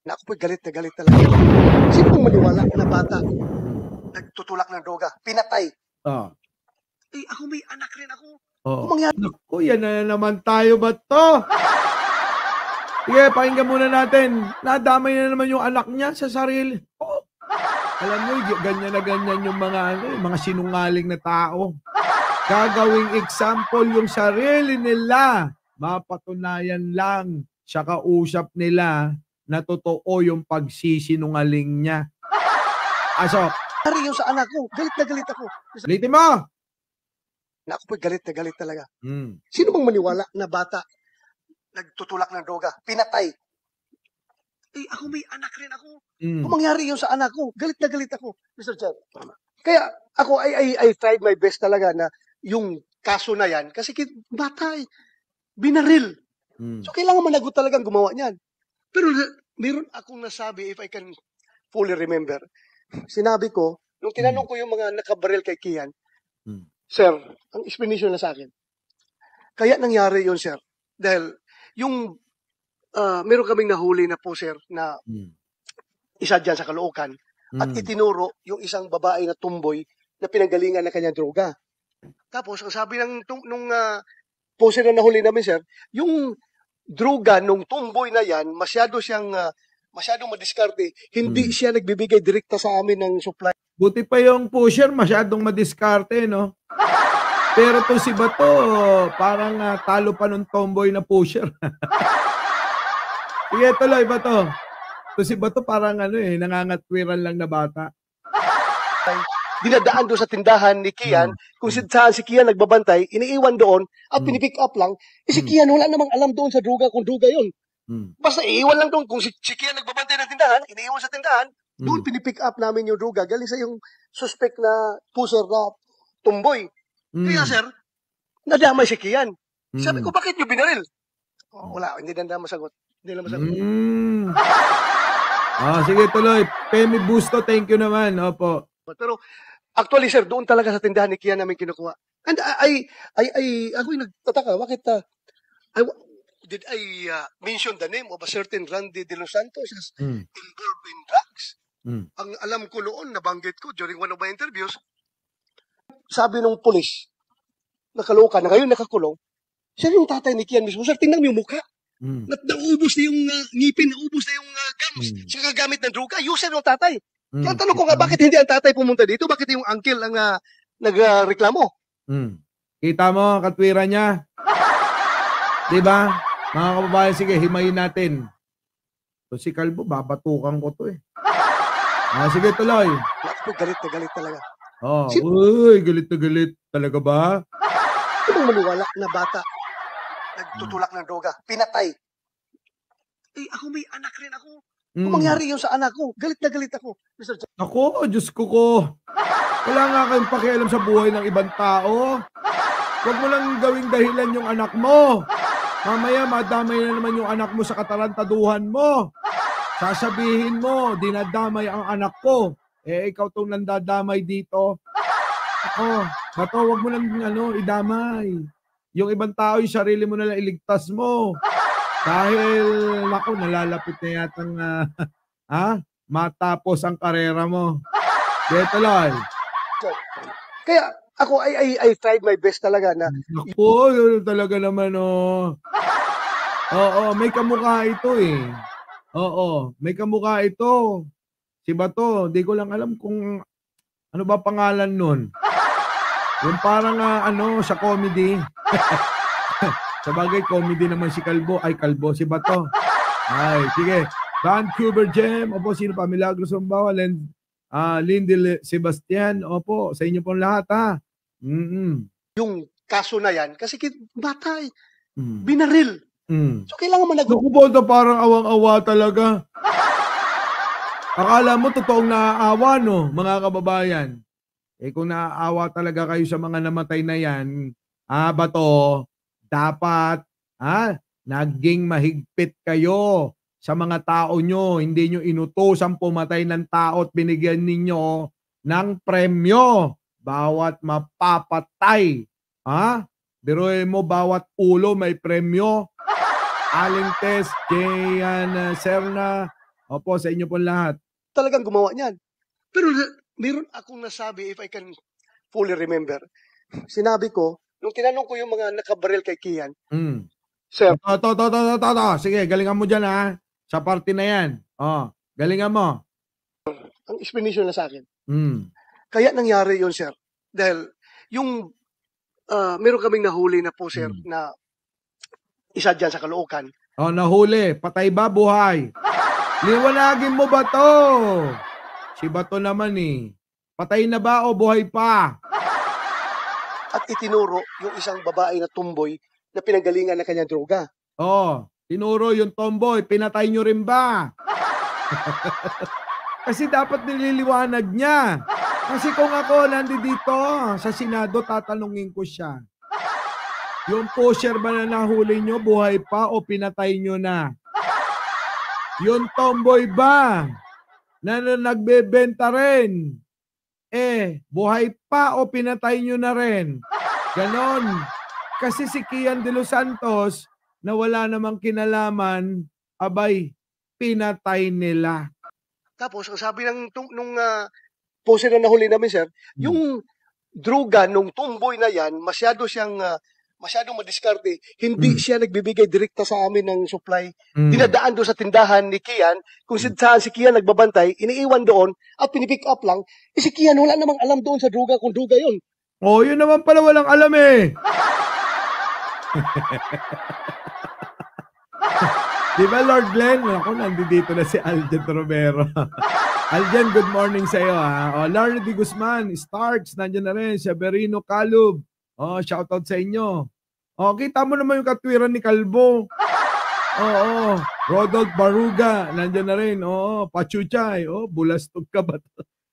Na ako po'y galit na galit talaga. Sino pong maniwala na bata nagtutulak ng droga, pinatay? Oh. Eh, ako may anak rin ako. Oh. Kung mangyari, Naku, yan na naman tayo ba to? Sige, pakinggan muna natin. Nadamay na naman yung anak niya sa sarili. Oh. Alam mo, ganyan na ganyan yung mga sinungaling na tao. Gagawing example yung sarili nila. Mapatunayan lang sa kausap nila na totoo yung pagsisinungaling niya. Aso, yung sa anak ko, galit na galit ako. ulitin mo! Na ako po'y galit na galit talaga. Hmm. Sino bang maniwala na bata nagtutulak ng droga, pinatay? Eh, ako may anak rin ako. Kung mangyari yung sa anak ko, galit na galit ako, Mr. Chair. Kaya ako, I tried my best talaga na yung kaso na yan, kasi bata binaril. So, kailangan managot talagang gumawa niyan. Pero meron akong nasabi, if I can fully remember, sinabi ko, nung tinanong ko yung mga nakabaril kay Kian, Sir, ang explanation na sa akin, kaya nangyari yun, sir, dahil yung meron kaming nahuli na po, sir, na isa dyan sa Caloocan, at itinuro yung isang babae na tumboy na pinanggalingan ng kanyang droga. Tapos, ang sabi nung poser na nahuli namin, sir, yung droga nung tumboy na yan, masyadong madiskarte, hindi siya nagbibigay direkta sa amin ng supply. Buti pa yung pusher, masyadong madiskarte, no? Pero to si Bato, parang talo pa nung tomboy na pusher. Sige, tuloy, Bato. To si Bato parang nangangatwiran lang na bata. Dinadaan doon sa tindahan ni Kian, kung saan si Kian nagbabantay, iniiwan doon at pinipick up lang. Si Kian wala namang alam doon sa droga kung droga yun. Basta iiwan lang doon. Kung si Kian nagbabantay ng tindahan, iniiwan sa tindahan, doon pinipick up namin yung droga. Galing sa yung suspect na puser na tumboy. Kaya sir, nadamay si Kian. Sabi ko, bakit nyo binaril? Oh, wala, hindi na masagot. Hindi na masagot. Sige, tuloy. Pemi Busto, thank you naman. Opo. Pero actually sir, doon talaga sa tindahan ni Kian namin kinukuha. And ako'y nagtataka, bakit did I mention the name of a certain Randy De Los Santos as involved in drugs? Ang alam ko noon, nabanggit ko during one of my interviews, sabi nung pulis, na Caloocan, na ngayon nakakulong, siya yung tatay ni Kian mismo. Sir, tingnan mo yung mukha. Naubos na yung ngipin, naubos na yung gums. Siya kagamit ng droga, user ng tatay. Kaya tanong ko nga, bakit hindi ang tatay pumunta dito? Bakit yung uncle ang nagreklamo? Kita mo, katwiran niya. Diba? Mga kababayan, sige, himayin natin. So si Calvo, babatukan ko to eh. Sige, tuloy. Ako, galit na galit talaga. Uy, galit na galit. Talaga ba? Sino maniwala na bata nagtutulak ng droga, pinatay? Eh, ako may anak rin ako. Kung mangyari yung sa anak ko, galit na galit ako, Mr. Chair. Ako, Diyos ko. Wala nga kayong pakialam sa buhay ng ibang tao. Huwag mo lang gawing dahilan yung anak mo. Mamaya, madamay na naman yung anak mo sa katarantaduhan mo. Sasabihin mo, dinadamay ang anak ko. Eh, ikaw tong nandadamay dito. Ako, Bato, huwag mo lang idamay. Yung ibang tao, yung sarili mo na lang iligtas mo. Dahil, naku, nalalapit na yatang matapos ang karera mo. Dito lang. Kaya, ako, I tried my best talaga na... Naku, talaga naman, Oo, may kamukha ito eh. Oo, may kamukha ito. Si Bato, di ko lang alam kung ano ba pangalan nun. Yung parang sa comedy. Sabagay, comedy naman si Calvo. Ay, Calvo, si Bato. Ay, sige. Vancouver Gem. Opo, sino pa? Milagros Sumbawa. Lindy Sebastian. Opo, sa inyo pong lahat, ha? Yung kaso na yan, kasi bata binaril. So, kailangan managot. Naku, Bodo, parang awang-awa talaga. Akala mo, totoong naaawa, no, mga kababayan? Eh, kung naaawa talaga kayo sa mga namatay na yan, Bato, dapat, naging mahigpit kayo sa mga tao nyo. Hindi nyo inutosang pumatay ng tao at binigyan ninyo ng premyo. Bawat mapapatay. Biruin mo, bawat ulo may premyo. Aling Tess, Jayan Serna, Opo, sa inyo pong lahat. Talagang gumawa niyan. Pero meron akong nasabi, if I can fully remember. Sinabi ko, nung tinanong ko yung mga nakabaril kay Kian, Sir, Ito. Sige, galingan mo dyan, ha? Sa party na yan. Galingan mo. ang explanation na sa akin. Mm. Kaya nangyari yun, sir. Dahil yung meron kaming nahuli na po, sir, na isa dyan sa Caloocan. Nahuli. Patay ba, buhay? Liwanagin mo ba to? Si Bato naman eh. Patay na ba o buhay pa? At itinuro yung isang babae na tumboy na pinanggalingan ng kanyang droga. Tinuro yung tomboy. Pinatay nyo rin ba? Kasi dapat nililiwanag niya. Kasi kung ako nandito sa Senado, tatanungin ko siya. Yung pusher ba na nahuli nyo, buhay pa o pinatay nyo na? Yung tomboy ba na nagbebenta rin, buhay pa o pinatay nyo na rin? Ganon. Kasi si Kian de los Santos, na wala namang kinalaman, abay, pinatay nila. Tapos, ang sabi nung poser na nahuli namin, sir, yung droga nung tumboy na yan, masyadong madiskarte. Hindi siya nagbibigay direkta sa amin ng supply. Dinadaan doon sa tindahan ni Kian. Kung saan si Kian nagbabantay, iniiwan doon at pinipick up lang. Si Kian wala namang alam doon sa droga kung droga yun. Yun naman pala walang alam eh. Di ba, Lord Glenn? Ako, nandito na si Aljen Romero. Aljen, good morning sa iyo, ha? Larry D. Guzman, Starks, nandiyan na rin. Severino Calub. Shoutout sa inyo. Kita mo naman yung katwiran ni Calvo. Rodolph Baruga, nandiyan na rin. Pachuchay. Bulastog ka ba?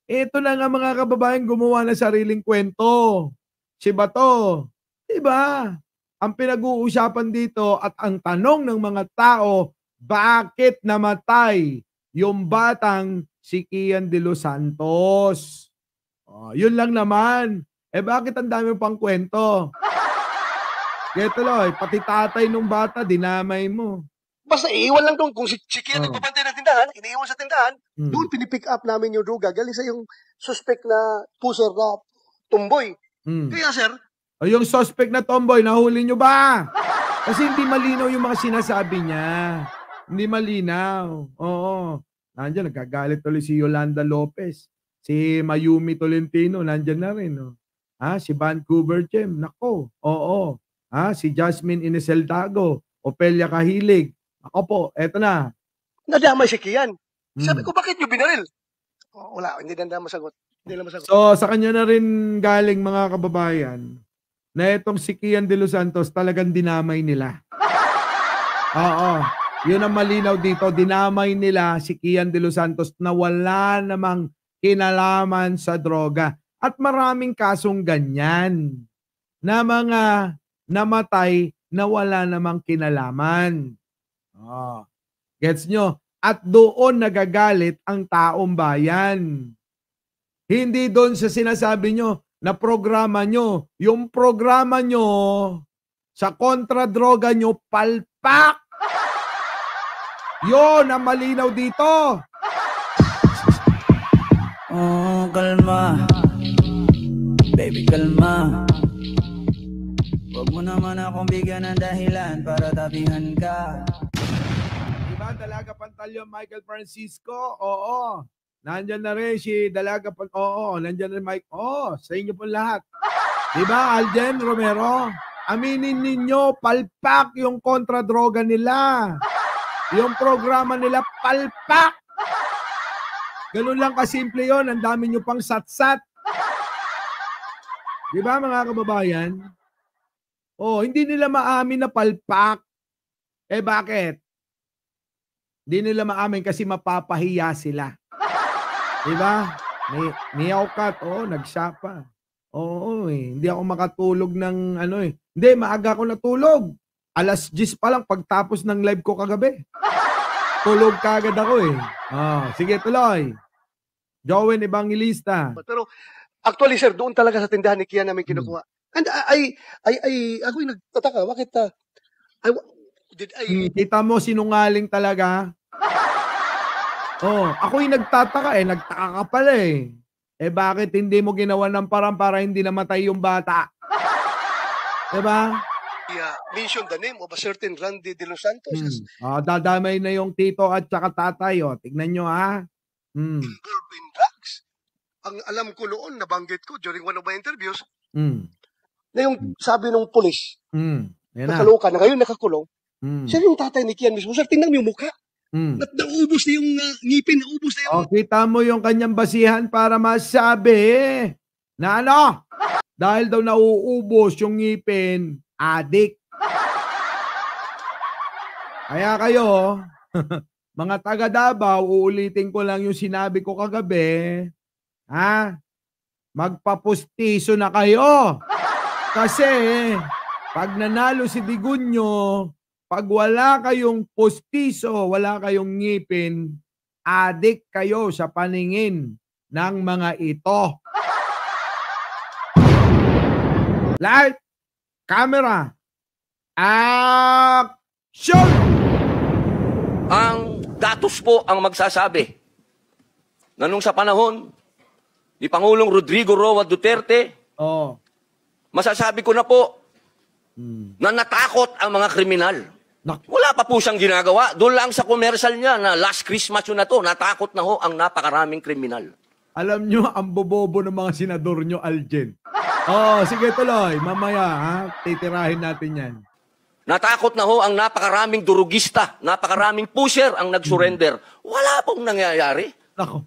Ito na nga mga kababayan, gumawa na sariling kwento. Si Bato. Diba? Ang pinag-uusapan dito at ang tanong ng mga tao, bakit namatay yung batang si Kian de los Santos? Yun lang naman. Bakit ang dami pang kwento? Kaya tuloy, pati tatay nung bata, dinamay mo. Basta iiwan lang doon. Kung si Kian nagbabantay ng tindahan, iniiwan sa tindahan, doon pinipick up namin yung droga. Galing sa yung suspect na puser na tumboy. Kaya, sir, yung suspect na tomboy, nahuli nyo ba? Kasi hindi malinaw yung mga sinasabi niya. Hindi malinaw. Nandiyan, nagkagalit tuloy si Yolanda Lopez. Si Mayumi Tolentino, nandiyan na rin. Si Vancouver Gem, nako. Si Jasmine Ineseldago, Opelia Kahilig. Ako po, eto na. Nadamay si Kian. Sabi ko, bakit nyo binaril? Wala, hindi na masagot. So, sa kanya na rin galing mga kababayan, na itong si Kian de los Santos talagang dinamay nila. Yun ang malinaw dito. Dinamay nila si Kian de los Santos na wala namang kinalaman sa droga. At maraming kasong ganyan na mga namatay na wala namang kinalaman. Gets nyo? At doon nagagalit ang taong bayan. Hindi doon sa sinasabi nyo na programa nyo. Yung programa nyo sa kontra-droga nyo, palpak! Yun ang malinaw dito. Kalma. Baby, kalma. Huwag mo naman akong bigyan ng dahilan para tabihan ka. Diba, Dalaga Pantalyon, Michael Francisco? Oo. Nandyan na rin si Dalaga Pantalyon. Nandyan na rin Mike. Sa inyo po lahat. Diba, Aljen Romero? Aminin ninyo, palpak yung kontra-droga nila. Yung programa nila, palpak. Ganun lang kasimple yun. Ang dami nyo pang satsat. Diba, mga kababayan? Hindi nila maamin na palpak. Bakit? Hindi nila maamin kasi mapapahiya sila. Diba? Niyawkat, nagsapa. Hindi ako makatulog ng Hindi, maaga ako natulog. 10:00 pa lang pagtapos ng live ko kagabi. Tulog kagad ako eh. Sige, tuloy. Jowen Evangelista. Pero actually, sir, doon talaga sa tindahan ni Kian namin kinukuha. And ako'y nagtataka, bakit Kita mo sinungaling talaga. Oh, ako'y nagtataka nagtaka ka pala eh. Bakit hindi mo ginawa ng parang para hindi namatay yung bata? Diba? Yeah, mention the name of a certain Randy De Los Santos as Dadamay na yung tito at saka tatay. Tignan nyo ha. involved in drugs. Ang alam ko noon, nabanggit ko during one of my interviews, na yung sabi ng pulis, Yan na. nakaloka na ngayon nakakulong, siya yung tatay ni Kian mismo. Sir, tingnan mo yung mukha. Naubos na yung ngipin, naubos na yung... Kita mo yung kanyang basihan para masabi na ano? Dahil daw nauubos yung ngipin, adik. Kaya kayo, mga taga Davao, uulitin ko lang yung sinabi ko kagabi, magpapustiso na kayo. Kasi, pag nanalo si Digunyo, pag wala kayong pustiso, wala kayong ngipin, adik kayo sa paningin ng mga ito. Light, camera, action! Ang datos po ang magsasabi na nung sa panahon ni Pangulong Rodrigo Roa Duterte, masasabi ko na po na natakot ang mga kriminal. Wala pa po siyang ginagawa. Doon lang sa commercial niya na last Christmas yun na to, natakot na ho ang napakaraming kriminal. Alam nyo, ang bobobo ng mga senador nyo, Aljen. Sige tuloy. Mamaya, titirahin natin yan. Natakot na ho ang napakaraming durugista, napakaraming pusher ang nag-surrender. Wala pong nangyayari. Nako.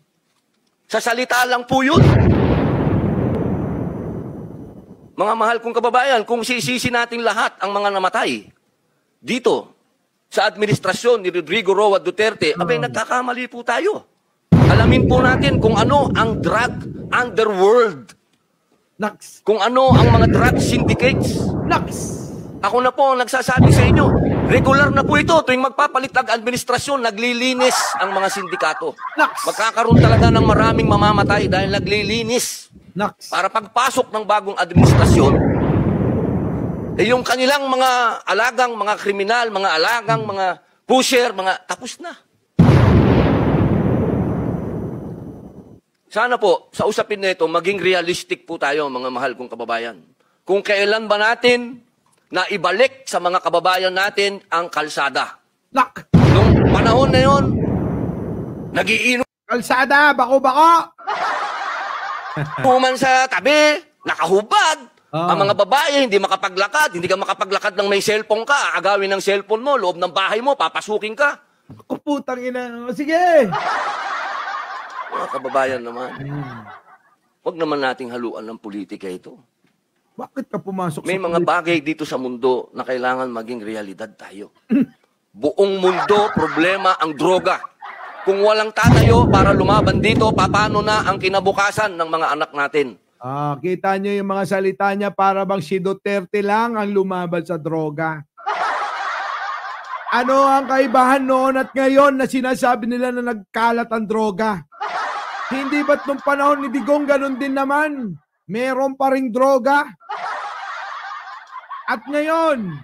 Sa salita lang po yun. Mga mahal kong kababayan, kung sisisi natin lahat ang mga namatay dito sa administrasyon ni Rodrigo Roa Duterte, abay nagkakamali po tayo. Alamin po natin kung ano ang drug underworld. Naks. Kung ano ang mga drug syndicates. Naks. Ako na po ang nagsasabi sa inyo, regular na po ito. Tuwing magpapalit ang administrasyon, naglilinis ang mga sindikato. Naks. Magkakaroon talaga ng maraming mamamatay dahil naglilinis. Naks. Para pagpasok ng bagong administrasyon, yung kanilang mga alagang, mga kriminal, mga alagang, mga pusher, mga tapos na. Sana po, sa usapin na ito, maging realistic po tayo, mga mahal kong kababayan. Kung kailan ba natin na ibalik sa mga kababayan natin ang kalsada. Nak! Nung panahon na yon, nagiinom Kalsada, bako-bako! man sa tabi, nakahubad. Ang mga babae, hindi makapaglakad. Hindi ka makapaglakad ng may cellphone ka. Agawin ng cellphone mo, loob ng bahay mo, papasukin ka. Ako putang ina. Sige! Mga kababayan naman. Huwag naman nating haluan ng politika ito. Bakit ka pumasok May sa mga bagay dito sa mundo na kailangan maging realidad tayo. Buong mundo, problema ang droga. Kung walang tatayo para lumaban dito, paano na ang kinabukasan ng mga anak natin? Kita nyo yung mga salita niya para bang si Duterte lang ang lumaban sa droga. Ano ang kaibahan noon at ngayon na sinasabi nila na nagkalat ang droga? Hindi ba't nung panahon ni Digong ganun din naman? Meron pa ring droga? At ngayon,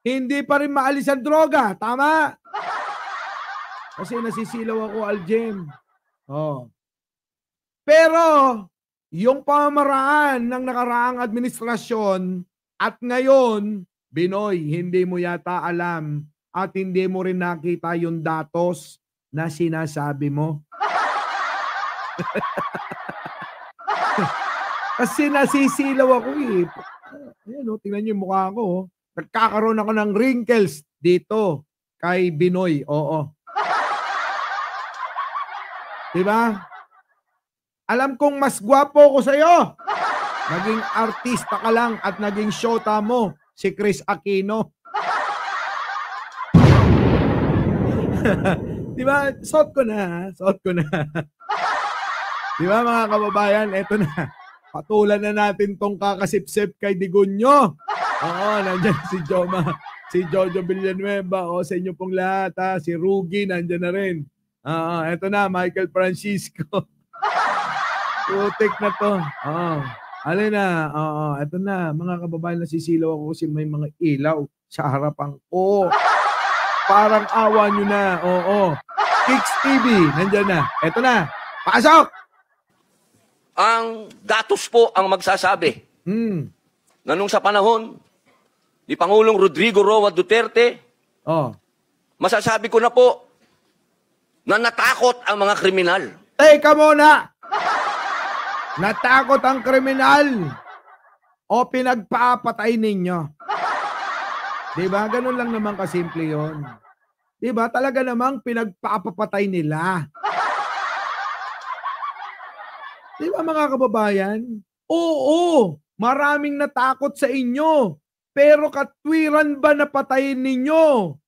hindi pa rin maalis ang droga. Tama? Kasi nasisilaw ako, Aljem. Pero, yung pamamaraan ng nakaraang administrasyon at ngayon, Binoy, hindi mo yata alam at hindi mo rin nakita yung datos na sinasabi mo. Kasi nasisilaw ako eh. Ayan, tingnan niyo yung mukha ko. Nagkakaroon ako ng wrinkles dito kay Binoy. Oo. Diba? Alam kong mas gwapo ko sa'yo. Naging artista ka lang at naging shota mo, si Chris Aquino. Diba? Suot ko na. Diba mga kababayan? Eto na. Patulan na natin tong kakasipsip kay Digunyo. Oo, nandyan si Joma. Si Jojo Villanueva. Sa inyo pong lahat. Si Rugi, nandyan na rin. Eto na, Michael Francisco. Putik na to. Alin na. Eto na. Mga kababayan, nasisilaw ako kasi may mga ilaw sa harapan ko. Parang awa nyo na. Kicks TV, nandyan na. Eto na. Pasok! Ang datos po ang magsasabi na nung sa panahon ni Pangulong Rodrigo Roa Duterte, masasabi ko na po na natakot ang mga kriminal. Teka muna! Natakot ang kriminal o pinagpapatay ninyo? Diba? Ganun lang naman kasimple yun. Diba? Talaga namang pinagpapatay nila. Diba mga kababayan? Oo, maraming natakot sa inyo. Pero katwiran ba napatayin ninyo?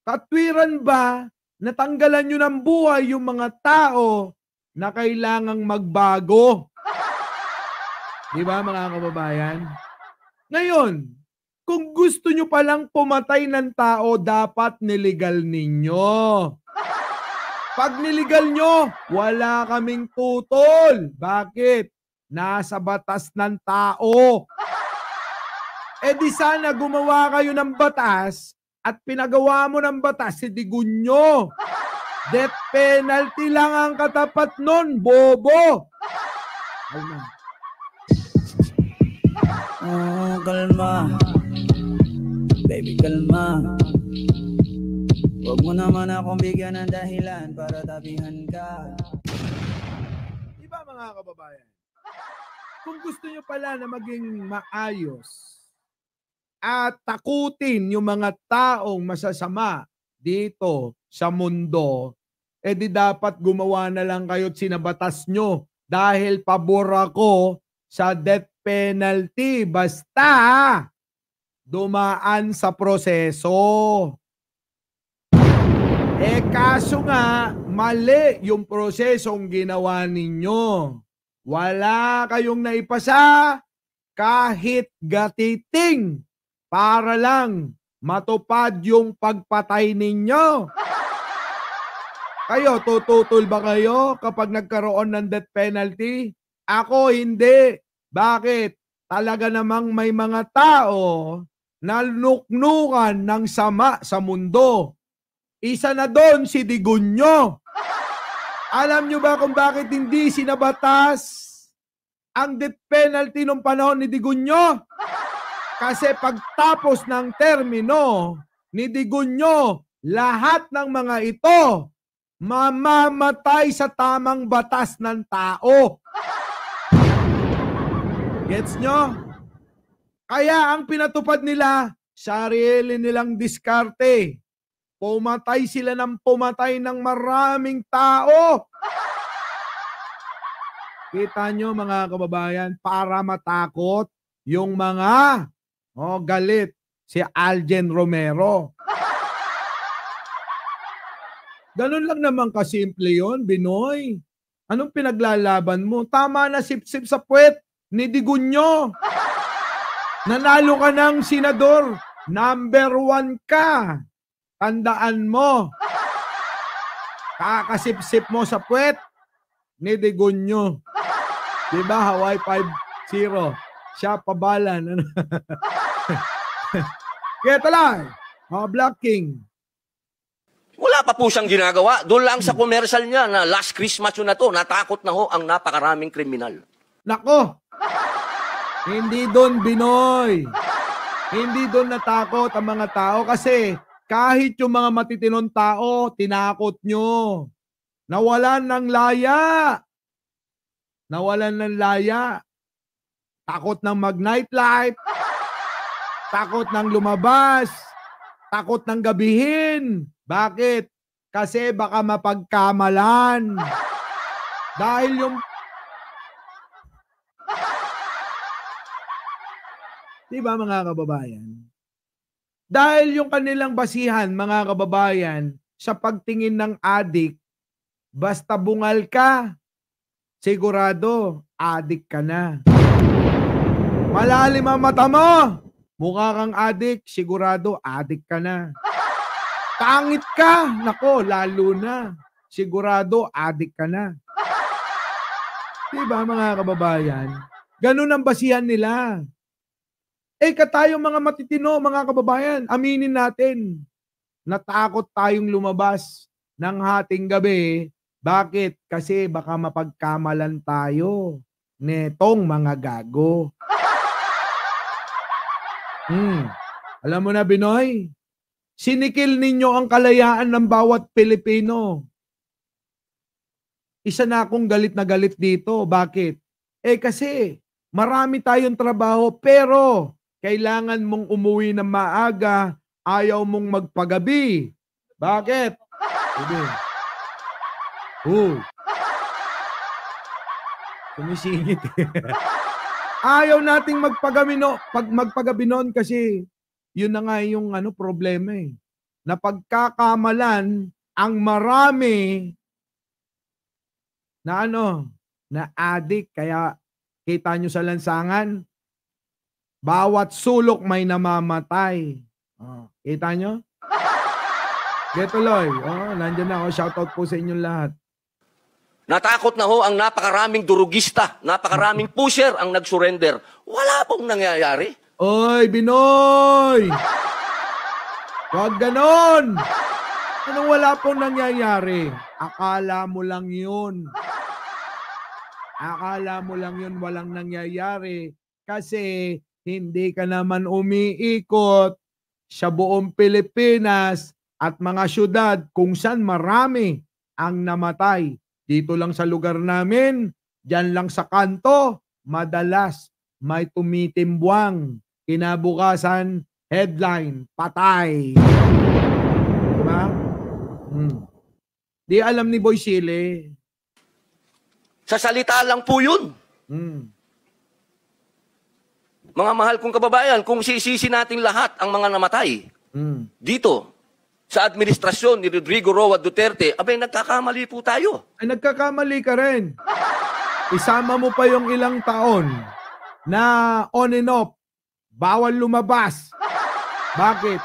Katwiran ba natanggalan nyo ng buhay yung mga tao na kailangang magbago? Diba mga kababayan? Ngayon, kung gusto nyo palang pumatay ng tao, dapat niligal ninyo. Pag niligal nyo, wala kaming tutol. Bakit? Nasa batas ng tao. Eh di sana gumawa kayo ng batas at pinagawa mo ng batas si Digunyo. Death penalty lang ang katapat nun, bobo. Oh, kalma. Baby, kalma. Huwag mo naman akong bigyan ng dahilan para tabihan ka. Diba mga kababayan? Kung gusto nyo pala na maging maayos at takutin yung mga taong masasama dito sa mundo, eh di dapat gumawa na lang kayo't sinabatas nyo dahil pabor ako sa death penalty basta dumaan sa proseso. Eh kaso nga, mali yung prosesong ginawa ninyo. Wala kayong naipasa kahit gatiting para lang matupad yung pagpatay ninyo. Kayo, tututol ba kayo kapag nagkaroon ng death penalty? Ako hindi. Bakit? Talaga namang may mga tao na nuknukan ng sama sa mundo. Isa na doon si Digunyo. Alam nyo ba kung bakit hindi sinabatas ang death penalty nung panahon ni Digunyo? Kasi pagtapos ng termino ni Digunyo, lahat ng mga ito mamamatay sa tamang batas ng tao. Gets nyo? Kaya ang pinatupad nila, sarili nilang diskarte. Pumatay sila ng pumatay ng maraming tao. Kita nyo mga kababayan, para matakot yung mga galit si Aljen Romero. Ganun lang naman kasimple yun, Binoy. Anong pinaglalaban mo? Tama na sip-sip sa puwet ni Digunyo. Nanalo ka ng senador. Number 1 ka. Tandaan mo. Kakasip-sip mo sa puwet ni Digunyo. Diba? Hawaii 5-0. Siya pabalan. Kaya talay. Black King. Wala pa po siyang ginagawa. Doon lang sa commercial niya na last Christmas yun na to, natakot na ho ang napakaraming kriminal. Nako. Hindi doon, Binoy. Hindi doon natakot ang mga tao kasi kahit yung mga matitinong tao, tinakot nyo. Nawalan ng laya. Nawalan ng laya. Takot ng mag-nightlife. Takot ng lumabas. Takot ng gabihin. Bakit? Kasi baka mapagkamalan. Dahil yung... Diba mga kababayan? Dahil yung kanilang basihan, mga kababayan, sa pagtingin ng adik, basta bungal ka, sigurado, adik ka na. Malalim ang mata mo, mukha kang adik, sigurado, adik ka na. Pangit ka, nako, lalo na, sigurado, adik ka na. Diba mga kababayan? Ganun ang basihan nila. Eh katayong mga matitino, mga kababayan, aminin natin, natakot tayong lumabas ng hating gabi. Bakit? Kasi baka mapagkamalan tayo netong mga gago. Alam mo na, Binoy, sinikil ninyo ang kalayaan ng bawat Pilipino. Isa na akong galit na galit dito. Bakit? Kasi marami tayong trabaho pero kailangan mong umuwi ng maaga, ayaw mong magpagabi. Bakit? Sumisingit. Ayaw nating magpagabi noon kasi yun na nga yung problema eh. Napagkakamalan ang marami na na addict. Kaya kita nyo sa lansangan, bawat sulok may namamatay. Kita nyo? Getuloy. Nandiyan na ako. Shoutout po sa inyong lahat. Natakot na ho ang napakaraming durugista, napakaraming pusher ang nag-surrender. Wala pong nangyayari. Oy, Binoy! Huwag ganon! Anong wala pong nangyayari? Akala mo lang yun. Akala mo lang yun walang nangyayari kasi hindi ka naman umiikot sa buong Pilipinas at mga syudad kung saan marami ang namatay. Dito lang sa lugar namin, dyan lang sa kanto, madalas may tumitimbwang. Kinabukasan, headline, patay. Diba? Di alam ni Boy Sile. Sa salita lang po yun. Mga mahal kong kababayan, kung sisisi natin lahat ang mga namatay dito, sa administrasyon ni Rodrigo Roa Duterte, abay, nagkakamali po tayo. Ay, nagkakamali ka rin. Isama mo pa yung ilang taon na on and off, bawal lumabas. Bakit?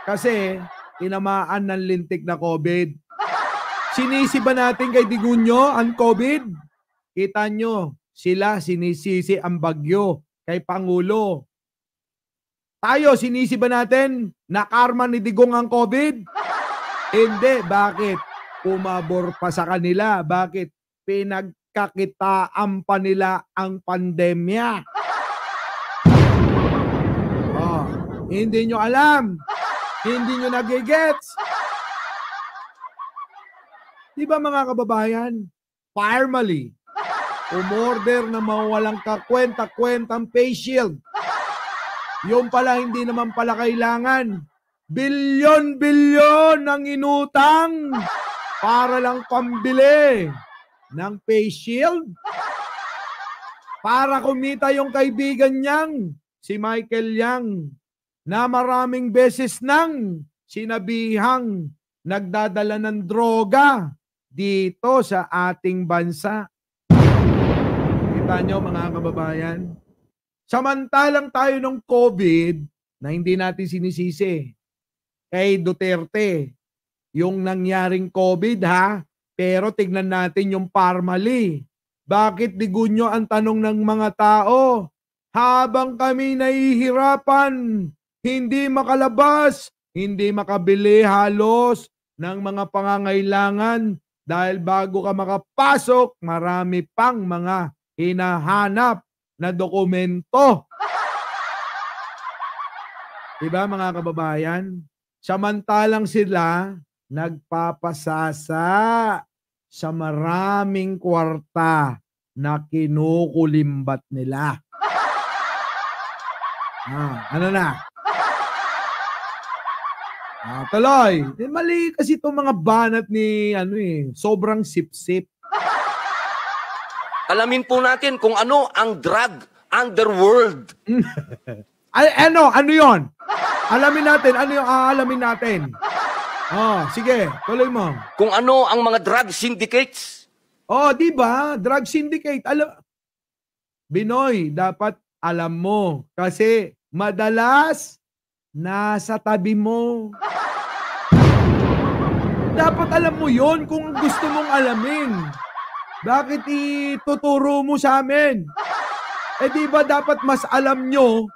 Kasi tinamaan ng lintik na COVID. Sinisi ba natin kay Digunyo ang COVID? Kita nyo, sila sinisisi ang bagyo kay Pangulo. Tayo, sinisi ba natin na karma ni Digong ang COVID? Hindi. Bakit? Pumabor pa sa kanila. Bakit? Pinagkakitaan pa nila ang pandemya. Hindi nyo alam. Hindi nyo nagigets. Di ba mga kababayan? Formally, umorder na mawalang kakwenta-kwentang face shield. Yung pala hindi naman pala kailangan. Bilyon-bilyon ang inutang para lang pambili ng face shield. Para kumita yung kaibigan niyang, si Michael Yang, na maraming beses nang sinabihang nagdadala ng droga dito sa ating bansa. Kita nyo mga kababayan? Samantalang tayo ng COVID na hindi natin sinisisi kay Duterte yung nangyaring COVID pero tignan natin yung formally. Bakit Digunyo ang tanong ng mga tao? Habang kami nahihirapan, hindi makalabas, hindi makabili halos ng mga pangangailangan dahil bago ka makapasok, marami pang mga hinahanap na dokumento. Diba mga kababayan? Samantalang sila nagpapasasa sa maraming kwarta na kinukulimbat nila. Ano na? Tuloy. Mali kasi itong mga banat ni sobrang sip-sip. Alamin po natin kung ano ang drug underworld. Ano yon? Alamin natin. Ano yung aalamin natin? Sige, tuloy mo. Kung ano ang mga drug syndicates. Di ba? Drug syndicate. Binoy, dapat alam mo. Kasi madalas nasa tabi mo. Dapat alam mo yon kung gusto mong alamin. Bakit ituturo mo sa amin? Di ba dapat mas alam nyo?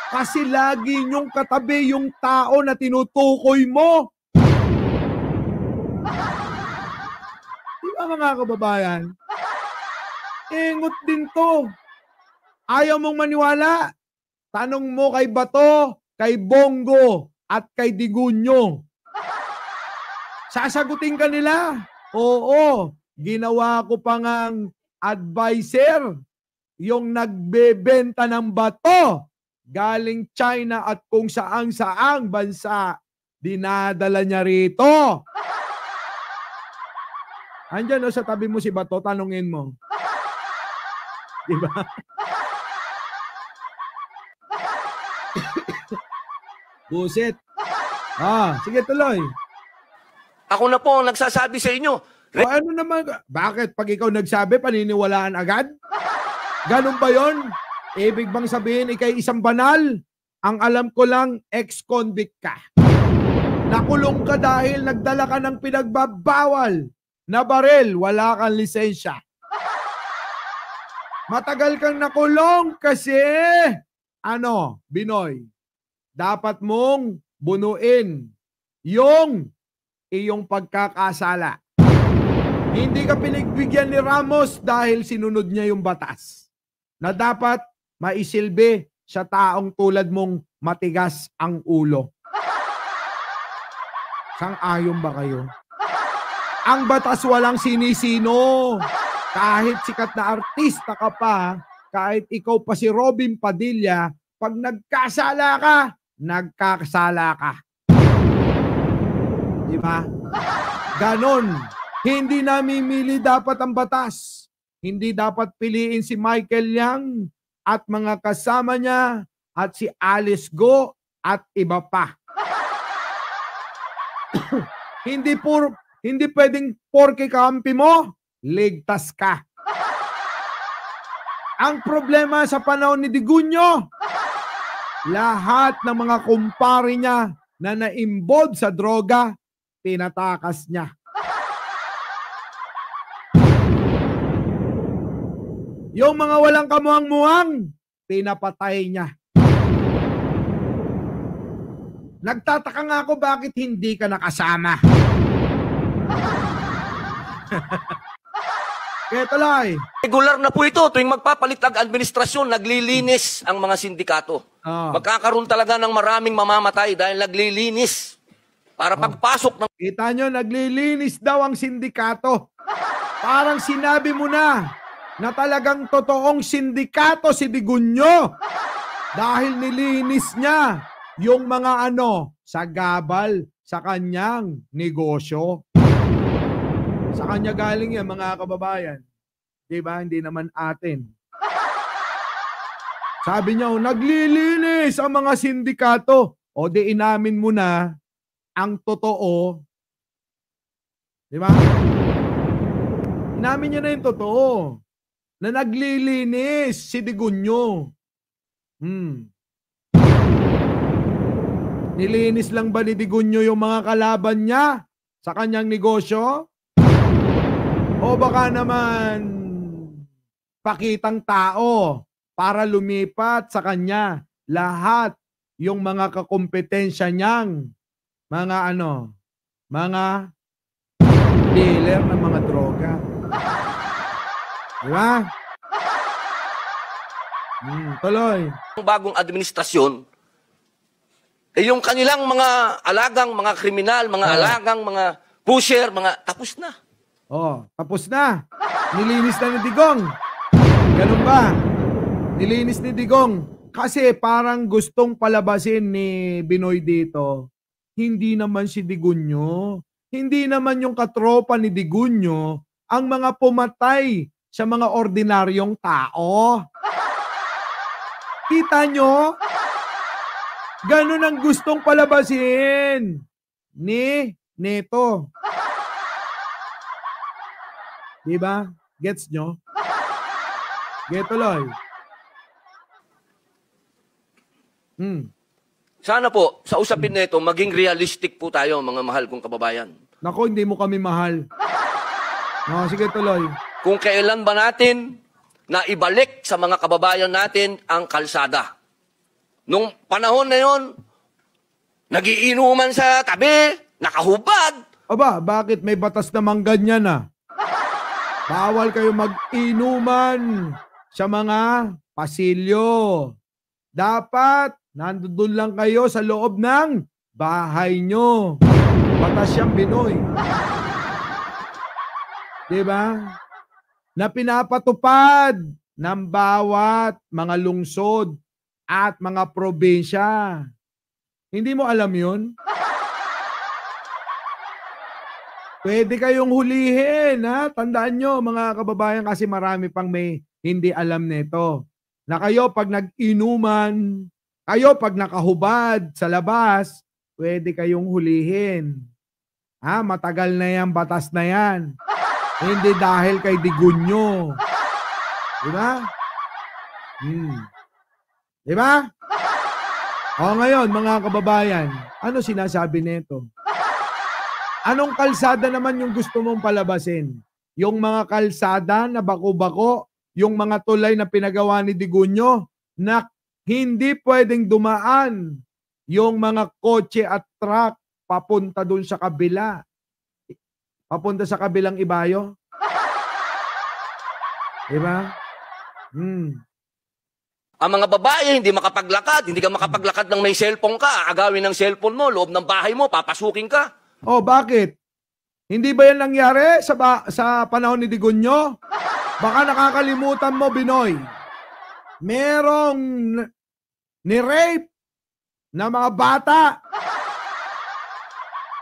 Kasi lagi nyong katabi yung tao na tinutukoy mo. ba mga kababayan? Ingot din to. Ayaw mong maniwala? Tanong mo kay Bato, kay Bongo, at kay Digunyo. Sasagutin ka nila. Oo, ginawa ko pa ngang advisor yung nagbebenta ng bato galing China at kung saang-saang bansa dinadala niya rito. Andyan sa tabi mo si Bato, tanungin mo. Diba? Buset. Sige tuloy. Ako na po ang nagsasabi sa inyo. Ano naman? Bakit? Pag ikaw nagsabi, paniniwalaan agad? Ganun ba yon? Ibig bang sabihin, ikay isang banal? Ang alam ko lang, ex-convict ka. Nakulong ka dahil nagdala ka ng pinagbabawal na baril, wala kang lisensya. Matagal kang nakulong kasi, Binoy, dapat mong bunuin yung iyong pagkakasala. Hindi ka pinagbigyan ni Ramos dahil sinunod niya yung batas na dapat maisilbi sa taong tulad mong matigas ang ulo. Sang-ayon ba kayo? Ang batas walang sinisino. Kahit sikat na artista ka pa, kahit ikaw pa si Robin Padilla, pag nagkasala ka, nagkasala ka. Diba? Ganon. Hindi namimili dapat ang batas. Hindi dapat piliin si Michael Yang at mga kasama niya at si Alice Go at iba pa. Hindi pwedeng porke kampi mo, ligtas ka. Ang problema sa panahon ni Digunyo, lahat ng mga kumpare niya na na-involve sa droga, tinatakas niya. Yung mga walang kamuang-muang, pinapatay niya. Nagtataka nga ako bakit hindi ka nakasama. Kaya tuloy. Regular na po ito. Tuwing magpapalit ang administrasyon, naglilinis ang mga sindikato. Magkakaroon talaga ng maraming mamamatay dahil naglilinis. Para pagpasok ng... Kita nyo, naglilinis daw ang sindikato. Parang sinabi mo na talagang totoong sindikato si Digunyo. Dahil nilinis niya yung mga sagabal sa kanyang negosyo. Sa kanya galing yan, mga kababayan. Diba? Hindi naman atin. Sabi niya, naglilinis ang mga sindikato. O di inamin mo na ang totoo. Diba? Inamin niya na yung totoo. Na naglilinis si Digunyo. Nilinis lang ba ni Digunyo yung mga kalaban niya sa kanyang negosyo? O baka naman pakitang tao para lumipat sa kanya lahat yung mga kakompetensya niyang mga mga dealer ng mga droga. Diba? Tuloy. Ang bagong administrasyon, yung kanilang mga alagang, mga kriminal, mga alagang, mga pusher, tapos na. Tapos na. Nilinis na ni Digong. Ganun ba? Nilinis ni Digong. Kasi parang gustong palabasin ni Binoy dito, hindi naman si Digunyo. Hindi naman yung katropa ni Digunyo ang mga pumatay sa mga ordinaryong tao. Kita nyo? Ganun ang gustong palabasin ni Neto. Diba? Gets nyo? Get tuloy. Sana po, sa usapin na ito, maging realistic po tayo, mga mahal kong kababayan. Nako, hindi mo kami mahal. Sige, tuloy. Kung kailan ba natin na ibalik sa mga kababayan natin ang kalsada. Nung panahon na yon, nagiinuman sa tabi, nakahubad. Aba, bakit may batas namang ganyan Bawal kayo mag-inuman sa mga pasilyo. Dapat nandun lang kayo sa loob ng bahay nyo. Batas siyang Binoy. Diba? Na pinapatupad ng bawat mga lungsod at mga probinsya. Hindi mo alam yun? Pwede kayong hulihin, ha? Tandaan nyo, mga kababayan, kasi marami pang may hindi alam nito. Na kayo pag nag-inuman, kayo pag nakahubad sa labas, pwede kayong hulihin. Ha? Matagal na yan, batas na yan. Hindi dahil kay Digunyo. Diba? Diba? O ngayon, mga kababayan, ano sinasabi nito? Anong kalsada naman yung gusto mong palabasin? Yung mga kalsada na bako-bako, yung mga tulay na pinagawa ni Digunyo na hindi pwedeng dumaan yung mga kotse at truck papunta dun sa kabila. Papunta sa kabilang ibayo. Diba? Ang mga babae, hindi makapaglakad. Hindi ka makapaglakad ng may cellphone ka. Agawin ng cellphone mo, loob ng bahay mo, papasukin ka. Oh, bakit? Hindi ba yan nangyari sa panahon ni Digunyo? Baka nakakalimutan mo, Binoy. Merong ni-rape na mga bata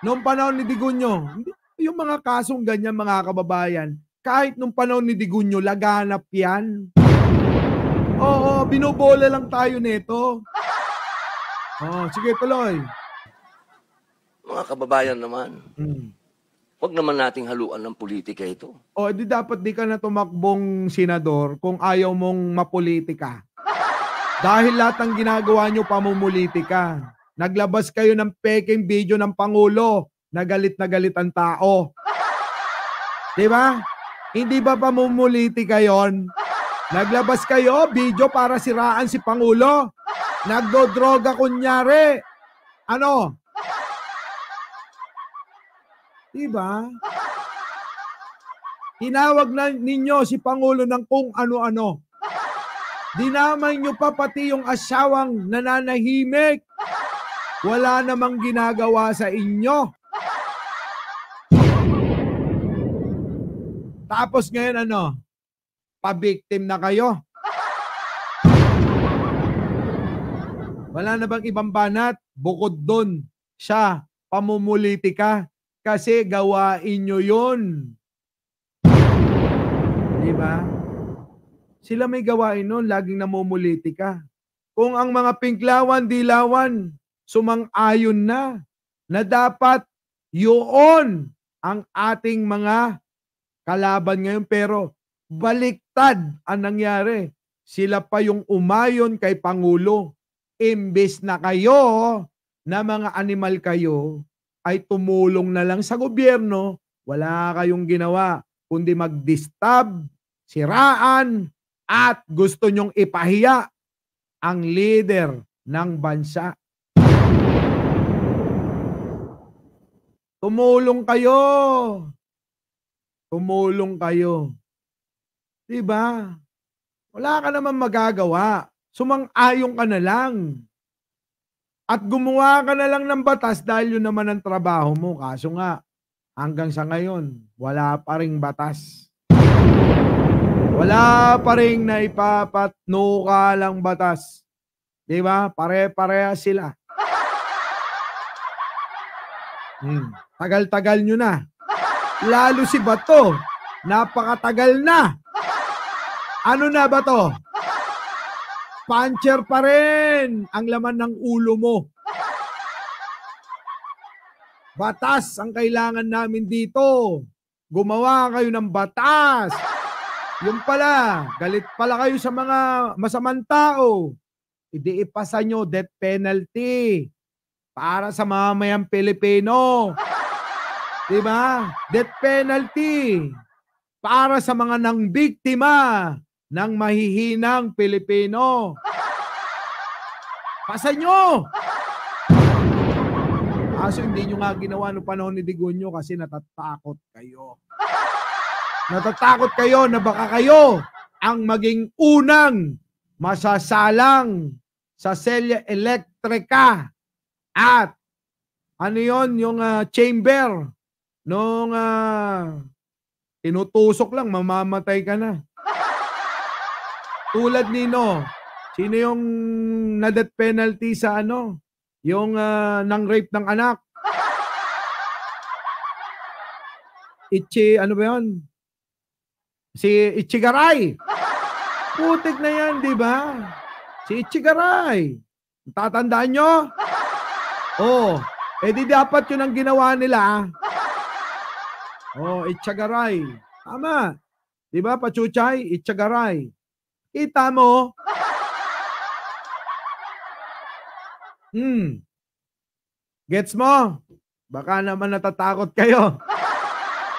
noong panahon ni Digunyo. Yung mga kasong ganyan, mga kababayan, kahit nung panahon ni Digunyo, laganap yan. Oo, binubola lang tayo nito. Oh, sige, tuloy. Mga kababayan naman, huwag naman nating haluan ng politika ito. O, di dapat di ka na tumakbong senador kung ayaw mong mapolitika. Dahil lahat ng ginagawa nyo, pamumulitika. Naglabas kayo ng peking video ng Pangulo na galit ang tao. Diba? Hindi ba pamumulitika yon? Naglabas kayo, video para siraan si Pangulo. Nagdodroga kunyari. Ano? Diba? Tinawag na ninyo si Pangulo ng kung ano-ano. Dinamay nyo pa pati yung asawang nananahimik. Wala namang ginagawa sa inyo. Tapos ngayon ano? Pabiktim na kayo. Wala na bang ibang banat? Bukod dun, siya, pamumulitika. Kasi gawain nyo yun. Diba? Sila may gawain nun, laging namumulitika. Kung ang mga pinklawan, dilawan, sumang-ayon na dapat yun ang ating mga kalaban ngayon. Pero baliktad ang nangyari. Sila pa yung umayon kay Pangulo. Imbes na kayo, na mga animal kayo, ay tumulong na lang sa gobyerno, wala kayong ginawa, kundi mag-disturb, siraan, at gusto nyong ipahiya ang leader ng bansa. Tumulong kayo. Tumulong kayo. Diba? Wala ka naman magagawa. Sumang-ayon ka na lang. At gumawa ka na lang ng batas dahil yun naman ang trabaho mo. Kaso nga, hanggang sa ngayon, wala pa ring batas. Wala pa ring naipapatnukalang batas. Diba? Pare-pareha sila. Tagal-tagal nyo na. Lalo si Bato, napakatagal na. Ano na ba to? Puncher pa rin ang laman ng ulo mo. Batas ang kailangan namin dito. Gumawa kayo ng batas. Yung pala, galit pala kayo sa mga masamang tao. Hindi ipasa nyo death penalty para sa mamamayang Pilipino. Diba? Death penalty para sa mga nang biktima ng mahihinang Pilipino. Pasa nyo! Kaso hindi nyo nga ginawa noong panahon ni Digunyo kasi natatakot kayo. Natatakot kayo na baka kayo ang maging unang masasalang sa selya elektrika at ano yon yung chamber nung tinutusok lang, mamamatay ka na. Tulad nino, sino yung na-death penalty sa ano? Yung nang rape ng anak. Ano ba yun? Si Ichigaray. Putik na yan, di ba? Si Ichigaray. Tatandaan nyo? Oh, di dapat yun ang ginawa nila. Oh, Ichigaray. Tama. Di ba, Pachuchay? Ichigaray. Kita mo? Gets mo? Baka naman natatakot kayo.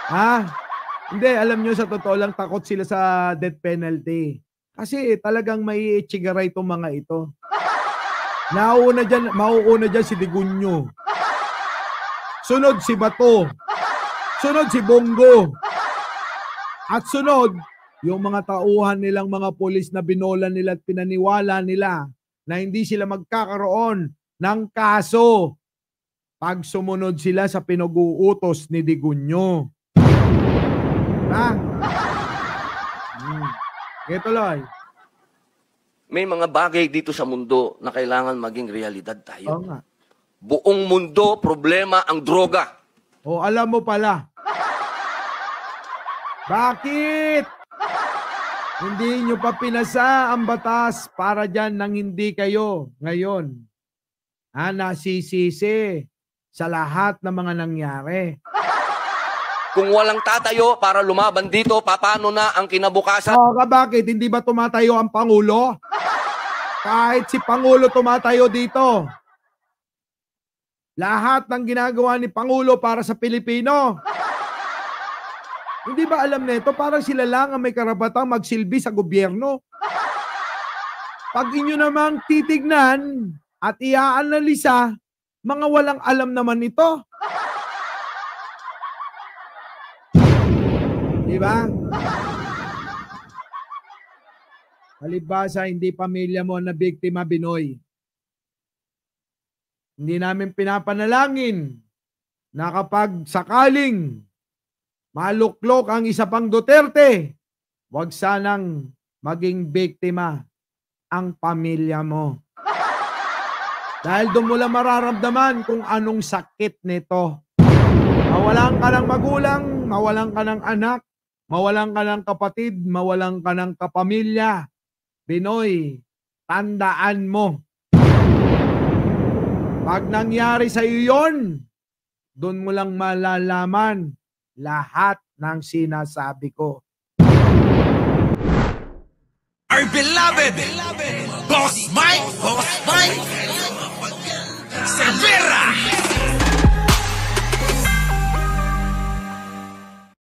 Ha? Hindi, alam nyo, sa totoo lang, takot sila sa death penalty. Kasi talagang may Ichigaray itong mga ito. Mauuna dyan si Digunyo. Sunod si Bato. Sunod si Bongo. At sunod, yung mga tauhan nilang mga pulis na binola nila at pinaniwala nila na hindi sila magkakaroon ng kaso pag sumunod sila sa pinag-uutos ni Digunyo. Ha? Tuloy. May mga bagay dito sa mundo na kailangan maging realidad tayo. Oo nga. Buong mundo, problema ang droga. O, alam mo pala. Bakit? Hindi nyo pa pinasa ang batas para dyan nang hindi kayo ngayon nasisisi sa lahat ng mga nangyari. Kung walang tatayo para lumaban dito, paano na ang kinabukasan? Bakit? Hindi ba tumatayo ang Pangulo? Kahit si Pangulo tumatayo dito. Lahat ng ginagawa ni Pangulo para sa Pilipino. Hindi ba alam nito? Parang sila lang ang may karapatang magsilbi sa gobyerno. Pag inyo namang titignan at iaanalisa, mga walang alam naman ito. Diba? Halibasa, hindi pamilya mo na biktima, Binoy. Hindi namin pinapanalangin na kapag sakaling maluklok ang isa pang Duterte, wag sanang maging biktima ang pamilya mo. Dahil doon mo lang mararamdaman kung anong sakit nito. Mawalan ka ng magulang, mawalan ka ng anak, mawalan ka ng kapatid, mawalan ka ng kapamilya. Binoy, tandaan mo. Pag nangyari sa iyo yon, doon mo lang malalaman lahat ng sinasabi ko. Our beloved Boss Mike